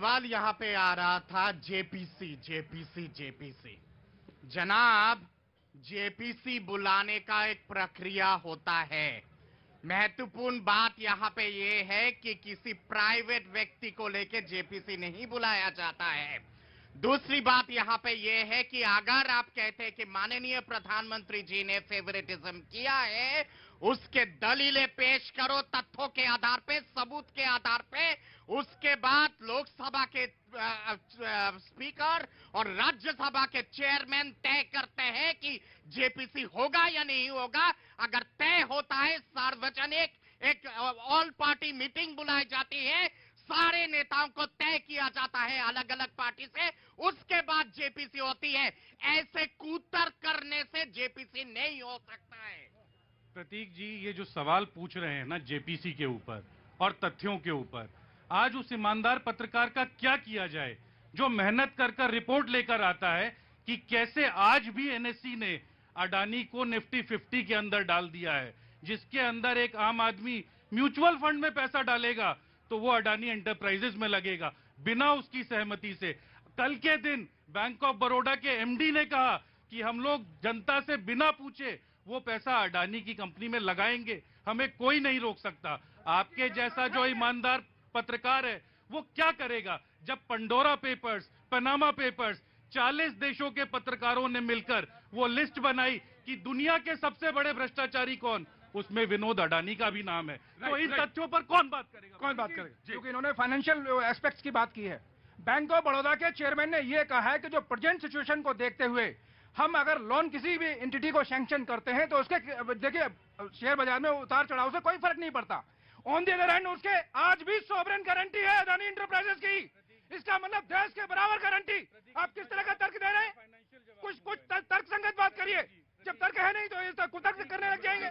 सवाल यहाँ पे आ रहा था जेपीसी जेपीसी जेपीसी। जनाब, जेपीसी बुलाने का एक प्रक्रिया होता है। महत्वपूर्ण बात यहाँ पे ये है कि किसी प्राइवेट व्यक्ति को लेके जेपीसी नहीं बुलाया जाता है। दूसरी बात यहाँ पे ये है कि अगर आप कहते हैं कि माननीय प्रधानमंत्री जी ने फेवरेटिज्म किया है, उसके दलीलें पेश करो तथ्यों के आधार पे, सबूत के आधार पे। उसके बाद लोकसभा के स्पीकर और राज्यसभा के चेयरमैन तय करते हैं कि जेपीसी होगा या नहीं होगा। अगर तय होता है, सार्वजनिक एक ऑल पार्टी मीटिंग बुलाई जाती है, सारे नेताओं को तय किया जाता है अलग अलग पार्टी से, उसके बाद जेपीसी होती है। ऐसे कूतर करने से जेपीसी नहीं हो सकता है। प्रतीक जी, ये जो सवाल पूछ रहे हैं ना जेपीसी के ऊपर और तथ्यों के ऊपर, आज उस ईमानदार पत्रकार का क्या किया जाए जो मेहनत कर कर रिपोर्ट लेकर आता है कि कैसे आज भी एनएससी ने अडानी को निफ्टी 50 के अंदर डाल दिया है, जिसके अंदर एक आम आदमी म्यूचुअल फंड में पैसा डालेगा तो वो अडानी एंटरप्राइजेस में लगेगा बिना उसकी सहमति से। कल के दिन बैंक ऑफ बड़ौदा के एमडी ने कहा कि हम लोग जनता से बिना पूछे वो पैसा अडानी की कंपनी में लगाएंगे, हमें कोई नहीं रोक सकता। आपके जैसा जो ईमानदार पत्रकार है वो क्या करेगा जब पंडोरा पेपर्स, पनामा पेपर्स, 40 देशों के पत्रकारों ने मिलकर वो लिस्ट बनाई कि दुनिया के सबसे बड़े भ्रष्टाचारी कौन, उसमें विनोद अडानी का भी नाम है। तो इन तथ्यों पर कौन बात करेगा? कौन बात करेगा? क्योंकि इन्होंने फाइनेंशियल एस्पेक्ट्स की बात की है। बैंक ऑफ बड़ौदा के चेयरमैन ने यह कहा है कि जो प्रेजेंट सिचुएशन को देखते हुए हम अगर लोन किसी भी एंटिटी को सैंक्शन करते हैं तो उसके देखिए शेयर बाजार में उतार चढ़ाव से कोई फर्क नहीं पड़ता। ऑन दी अदर हैंड उसके आज भी सॉवरेन गारंटी है अडानी इंटरप्राइजेस की। इसका मतलब देश के बराबर गारंटी। आप किस तरह का तर्क दे रहे हैं? कुछ तर्क संगत बात करिए। जब तर्क है नहीं तो इस कुतर्क करने लग जाएंगे।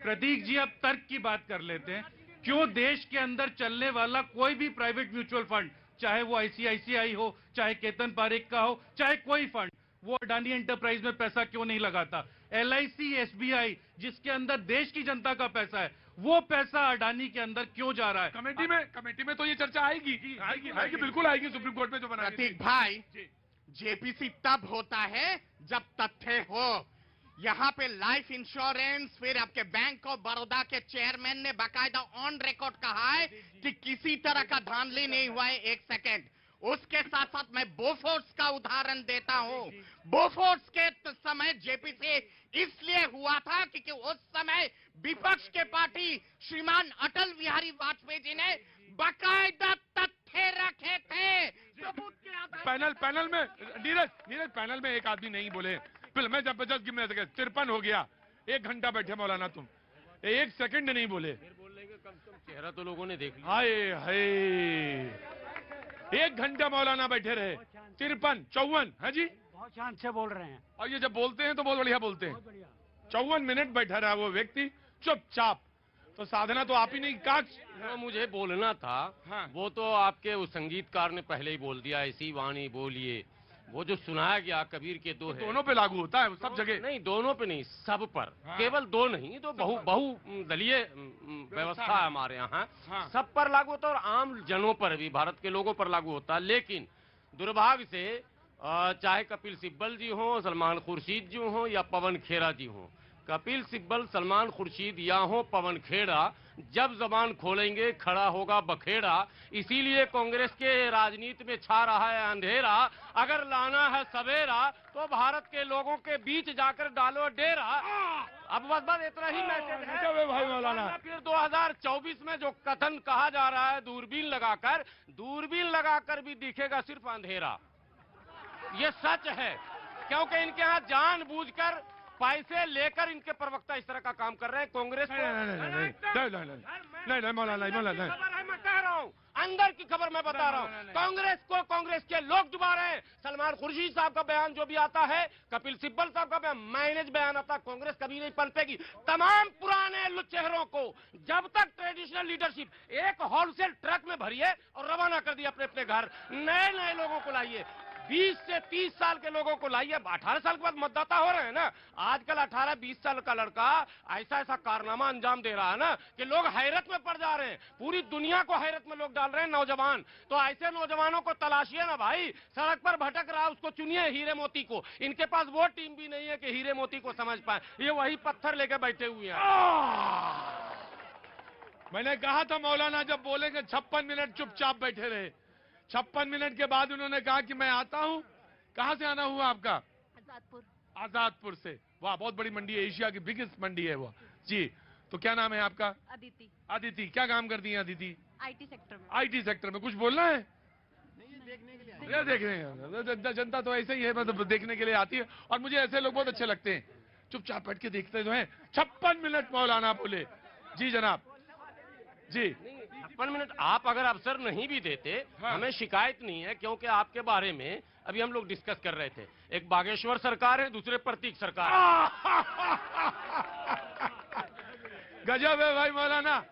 प्रतीक जी, अब तर्क की बात कर लेते हैं। क्यों देश के अंदर चलने वाला कोई भी प्राइवेट म्यूचुअल फंड, चाहे वो आईसीआईसीआई हो, चाहे केतन पारेख का हो, चाहे कोई फंड, वो अडानी एंटरप्राइज में पैसा क्यों नहीं लगाता? एलआईसी, एसबीआई, जिसके अंदर देश की जनता का पैसा है, वो पैसा अडानी के अंदर क्यों जा रहा है? कमेटी में तो ये चर्चा आएगी, बिल्कुल आएगी। सुप्रीम कोर्ट में जो बना। प्रतीक भाई, जेपीसी तब होता है जब तथ्य हो। यहाँ पे लाइफ इंश्योरेंस, फिर आपके बैंक ऑफ बड़ौदा के चेयरमैन ने बाकायदा ऑन रिकॉर्ड कहा है कि किसी तरह का धांधली नहीं हुआ है। एक सेकेंड, उसके साथ साथ मैं बोफोर्स का उदाहरण देता हूं। बोफोर्स के समय जेपीसी इसलिए हुआ था क्योंकि उस समय विपक्ष के पार्टी श्रीमान अटल बिहारी वाजपेयी जी ने बाकायदा तथ्य रखे थे सबूत के आधार। पैनल में नीरज पैनल में एक आदमी नहीं बोले। मैं जबरदस्त गिनने लगे, 53 हो गया। 1 घंटा बैठे मौलाना, तुम 1 सेकंड नहीं बोले। फिर बोल लेंगे कम से कम चेहरा तो लोगों ने देख लिया। हाय हाय, 1 घंटा मौलाना बैठे रहे। 53, 54, हाँ जी, बहुत शांत से बोल रहे हैं। और ये जब बोलते हैं तो बहुत बढ़िया बोलते हैं। 54 मिनट बैठा रहा वो व्यक्ति चुपचाप। तो साधना तो आप ही नहीं का। जो मुझे बोलना था, हाँ। वो तो आपके उस संगीतकार ने पहले ही बोल दिया। ऐसी वाणी बोलिए, वो जो सुनाया गया कबीर के दो है। दोनों पे लागू होता है, सब जगह नहीं, दोनों पे नहीं, सब पर। हाँ। केवल दो नहीं, तो बहु दलीय व्यवस्था है हमारे यहाँ। हाँ। सब पर लागू होता है और आम जनों पर भी, भारत के लोगों पर लागू होता है। लेकिन दुर्भाग्य से चाहे कपिल सिब्बल जी हो, सलमान खुर्शीद जी हो या पवन खेड़ा जी हो, कपिल सिब्बल, सलमान खुर्शीद या हो पवन खेड़ा, जब जबान खोलेंगे खड़ा होगा बखेड़ा। इसीलिए कांग्रेस के राजनीति में छा रहा है अंधेरा। अगर लाना है सवेरा तो भारत के लोगों के बीच जाकर डालो डेरा। अब बस इतना ही मैसेज है भाई मौलाना। फिर 2024 में जो कथन कहा जा रहा है दूरबीन लगाकर भी दिखेगा सिर्फ अंधेरा। ये सच है, क्योंकि इनके यहाँ जानबूझकर पैसे लेकर इनके प्रवक्ता इस तरह का काम कर रहे हैं। कांग्रेस को नहीं मौलाना, खबर है, मैं कह रहा हूँ, अंदर की खबर मैं बता रहा हूँ। कांग्रेस को कांग्रेस के लोग डुबा रहे हैं। सलमान खुर्शीद साहब का बयान जो भी आता है, कपिल सिब्बल साहब का बयान, माइनेज बयान आता है, कांग्रेस कभी नहीं पलटेगी। तमाम पुराने चेहरों को जब तक ट्रेडिशनल लीडरशिप एक होलसेल ट्रक में भरिए और रवाना कर दिए अपने अपने घर। नए लोगों को लाइए। 20 से 30 साल के लोगों को लाइए, 18 साल के बाद मतदाता हो रहे हैं ना। आजकल 18-20 साल का लड़का ऐसा ऐसा कारनामा अंजाम दे रहा है ना कि लोग हैरत में पड़ जा रहे हैं, पूरी दुनिया को हैरत में लोग डाल रहे हैं, नौजवान। तो ऐसे नौजवानों को तलाशिए ना भाई, सड़क पर भटक रहा है उसको चुनिए, हीरे मोती को। इनके पास वो टीम भी नहीं है कि हीरे मोती को समझ पाए, ये वही पत्थर लेके बैठे हुए हैं। मैंने कहा था मौलाना जब बोलेंगे 56 मिनट चुपचाप बैठे रहे। 56 मिनट के बाद उन्होंने कहा कि मैं आता हूं। कहां से आना हुआ आपका? आजादपुर। आजादपुर से। वाह, बहुत बड़ी मंडी है, एशिया की बिगेस्ट मंडी है वो। जी, तो क्या नाम है आपका? अदिति। अदिति, क्या काम करती हैं अदिति? आईटी सेक्टर में। आईटी सेक्टर में। कुछ बोलना है? ये देखने जनता तो ऐसे ही है, मतलब देखने के लिए आती है, और मुझे ऐसे लोग बहुत अच्छे लगते हैं, चुपचाप बैठ के देखते जो है। 56 मिनट मौलाना बोले। जी जनाब, जी 56 मिनट आप अगर अवसर नहीं भी देते, हाँ। हमें शिकायत नहीं है, क्योंकि आपके बारे में अभी हम लोग डिस्कस कर रहे थे। एक बागेश्वर सरकार है, दूसरे प्रतीक सरकार गजब है भाई मौलाना,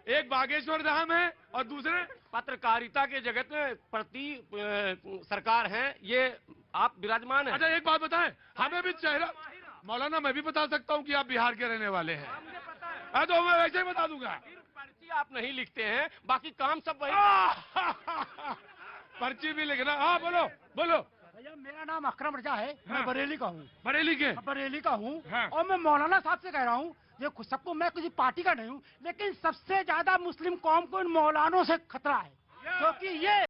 एक बागेश्वर धाम है और दूसरे पत्रकारिता के जगत में प्रतीक सरकार है, ये आप विराजमान है। अच्छा एक बात बताएं, हमें भी चेहरा मौलाना, मैं भी बता सकता हूं कि आप बिहार के रहने वाले हैं। तो मैं वैसे ही बता दूंगा। पर्ची आप नहीं लिखते हैं, बाकी काम सब वही। पर्ची भी लिखना। हाँ बोलो बोलो। भैया मेरा नाम अकरम रजा है, हाँ। मैं बरेली का हूँ। बरेली के? बरेली का हूँ। हाँ। और मैं मौलाना साहब से कह रहा हूँ, देखो सबको, मैं किसी पार्टी का नहीं हूँ, लेकिन सबसे ज्यादा मुस्लिम कौम को इन मौलानों से खतरा है, क्योंकि ये